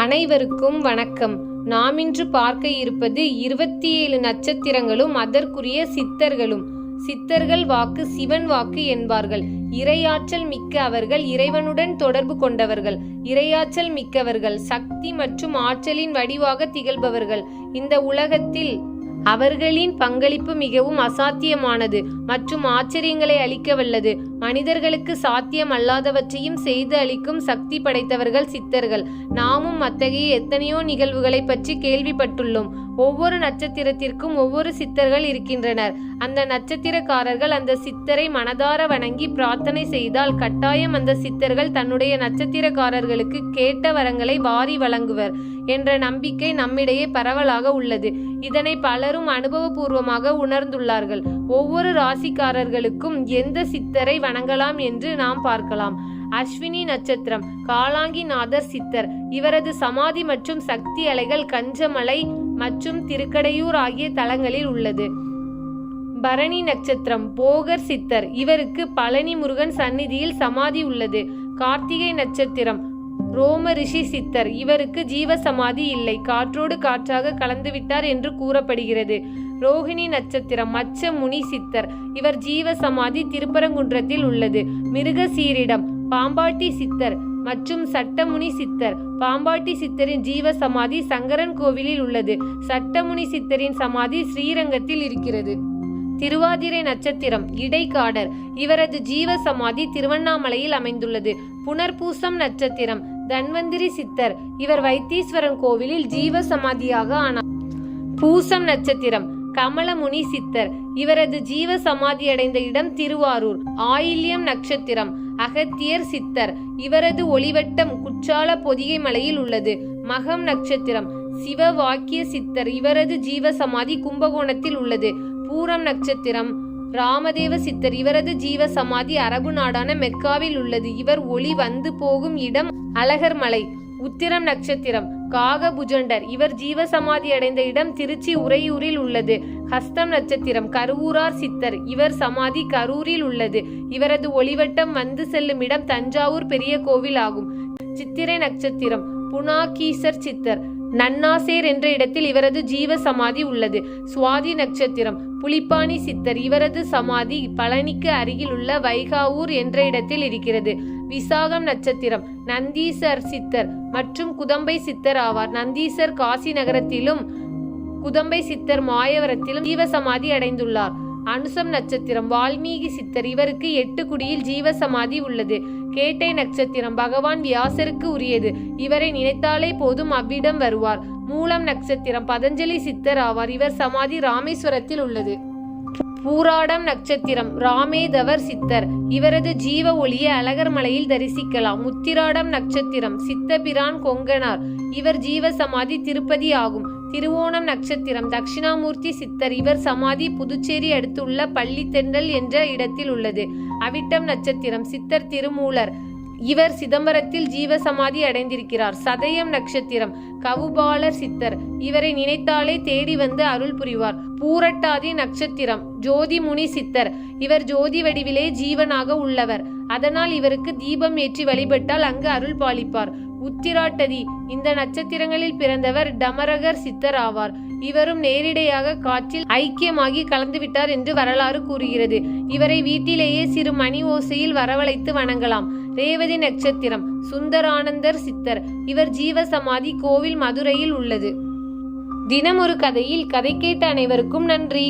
அனைவருக்கும் வணக்கம். நாம் இன்று பார்க்க இருப்பது 27 நட்சத்திரங்களும் அதற்குரிய சித்தர்களும். சித்தர்கள் வாக்கு சிவன் வாக்கு என்பார்கள். இறையாற்றல் மிக்க அவர்கள் இறைவனுடன் தொடர்பு கொண்டவர்கள். இறையாற்றல் மிக்கவர்கள் சக்தி மற்றும் ஆற்றலின் வடிவாக திகழ்பவர்கள். இந்த உலகத்தில் அவர்களின் பங்களிப்பு மிகவும் அசாத்தியமானது மற்றும் ஆச்சரியங்களை அளிக்க வல்லது. மனிதர்களுக்கு சாத்தியம் அல்லாதவற்றையும் செய்து அளிக்கும் சக்தி படைத்தவர்கள் சித்தர்கள். நாமும் அத்தகைய எத்தனையோ நிகழ்வுகளை பற்றி கேள்விப்பட்டுள்ளோம். ஒவ்வொரு நட்சத்திரத்திற்கும் ஒவ்வொரு சித்தர்கள் இருக்கின்றனர். அந்த நட்சத்திரக்காரர்கள் அந்த சித்தரை மனதார வணங்கி பிரார்த்தனை செய்தால் கட்டாயம் அந்த சித்தர்கள் தன்னுடைய நட்சத்திரக்காரர்களுக்கு கேட்ட வரங்களை வாரி வழங்குவர் என்ற நம்பிக்கை நம்மிடையே பரவலாக உள்ளது. இதனை பலரும் அனுபவபூர்வமாக உணர்ந்துள்ளார்கள். ஒவ்வொரு ராசிக்காரர்களுக்கும் எந்த சித்தரை வணங்கலாம் என்று நாம் பார்க்கலாம். அஸ்வினி நட்சத்திரம் காலாங்கிநாதர் சித்தர். இவரது சமாதி மற்றும் சக்தி அலைகள் கஞ்சமலை மற்றும் திருக்கடையூர் ஆகிய தலங்களில் உள்ளது. பரணி நட்சத்திரம் போகர் சித்தர். இவருக்கு பழனி முருகன் சந்நிதியில் சமாதி உள்ளது. கார்த்திகை நட்சத்திரம் ரோம ரிஷி சித்தர். இவருக்கு ஜீவ சமாதி இல்லை, காற்றோடு காற்றாக கலந்துவிட்டார் என்று கூறப்படுகிறது. ரோஹிணி நட்சத்திரம் மச்ச முனி சித்தர். இவர் ஜீவ சமாதி திருப்பரங்குன்றத்தில் உள்ளது. மிருகசீரிடம் பாம்பாட்டி சித்தர் மற்றும் சட்டமுனி சித்தர். பாம்பாட்டி சித்தரின் ஜீவ சமாதி சங்கரன் கோவிலில் உள்ளது. சட்டமுனி சித்தரின் சமாதி ஸ்ரீரங்கத்தில் இருக்கிறது. திருவாதிரை நட்சத்திரம் இடைக்காடர். இவரது ஜீவ சமாதி திருவண்ணாமலையில் அமைந்துள்ளது. புனர்பூசம் நட்சத்திரம் தன்வந்திரி சித்தர். இவர் வைத்தீஸ்வரன் கோவிலில் ஜீவ சமாதியாக ஆனார். பூசம் நட்சத்திரம் கமலமுனி சித்தர். இவரது ஜீவ சமாதி அடைந்த இடம் திருவாரூர். ஆயில்யம் நட்சத்திரம் அகத்தியர் சித்தர். இவரது ஒளிவட்டம் குற்றால பொதிகை மலையில் உள்ளது. மகம் நட்சத்திரம் சிவவாக்கிய சித்தர். இவரது ஜீவ சமாதி கும்பகோணத்தில் உள்ளது. பூரம் நட்சத்திரம் ராமதேவ சித்தர். இவரது ஜீவ சமாதி அரபு நாடான மெக்காவில் உள்ளது. இவர் ஒளி வந்து போகும் இடம் அழகர் மலை. உத்திரம் நட்சத்திரம் காகபுஜண்டர். இவர் ஜீவ சமாதி அடைந்த இடம் திருச்சி உறையூரில் உள்ளது. ஹஸ்தம் நட்சத்திரம் கருவூரார் சித்தர். இவர் சமாதி கரூரில் உள்ளது. இவரது ஒளிவட்டம் வந்து செல்லும் இடம் தஞ்சாவூர் பெரிய கோவில் ஆகும். சித்திரை நட்சத்திரம் புனாகீசர் சித்தர். நன்னாசேர் என்ற இடத்தில் இவரது ஜீவ சமாதி உள்ளது. சுவாதி நட்சத்திரம் புலிப்பாணி சித்தர். இவரது சமாதி பழனிக்கு அருகில் உள்ள வைகாவூர் என்ற இடத்தில் இருக்கிறது. விசாகம் நட்சத்திரம் நந்தீசர் சித்தர் மற்றும் குதம்பை சித்தர் ஆவார். நந்தீசர் காசி நகரத்திலும் குதம்பை சித்தர் மாயவரத்திலும் ஜீவ சமாதி அடைந்துள்ளார். அனுசம் நட்சத்திரம் வால்மீகி சித்தர். இவருக்கு 8 குடியில் ஜீவ சமாதி உள்ளது. கேட்டை நட்சத்திரம் பகவான் வியாசருக்கு உரியது. இவரை நினைத்தாலே போதும் அவ்விடம் வருவார். மூலம் நட்சத்திரம் பதஞ்சலி சித்தர் ஆவார். இவர் சமாதி ராமேஸ்வரத்தில் உள்ளது. பூராடம் நட்சத்திரம் ராமேதவர் சித்தர். இவரது ஜீவ ஒளியை அழகர் மலையில் தரிசிக்கலாம். உத்திராடம் நட்சத்திரம் சித்தபிரான் கொங்கனார். இவர் ஜீவ சமாதி திருப்பதி ஆகும். திருவோணம் நட்சத்திரம் தட்சிணாமூர்த்தி சித்தர். இவர் சமாதி புதுச்சேரி அடுத்துள்ள பள்ளித்தெண்டல் என்ற இடத்தில் உள்ளது. அவிட்டம் நட்சத்திரம் சித்தர் திருமூலர். இவர் சிதம்பரத்தில் ஜீவ சமாதி அடைந்திருக்கிறார். சதயம் நட்சத்திரம் கவுபாலர் சித்தர். இவரை நினைத்தாலே தேடி வந்து அருள் புரிவார். பூரட்டாதி நட்சத்திரம் ஜோதிமுனி சித்தர். இவர் ஜோதி வடிவிலே ஜீவனாக உள்ளவர். அதனால் இவருக்கு தீபம் ஏற்றி வழிபட்டால் அங்கு அருள் பாலிப்பார். உத்திராட்டதி இந்த நட்சத்திரங்களில் பிறந்தவர் டமரகர் சித்தர் ஆவார். இவரும் நேரிடையாக காற்றில் ஐக்கியமாகி கலந்துவிட்டார் என்று வரலாறு கூறுகிறது. இவரை வீட்டிலேயே சிறு மணி ஓசையில் வரவழைத்து வணங்கலாம். ரேவதி நட்சத்திரம் சுந்தரானந்தர் சித்தர். இவர் ஜீவ சமாதி கோவில் மதுரையில் உள்ளது. தினம் ஒரு கதையில் கதை கேட்ட அனைவருக்கும் நன்றி.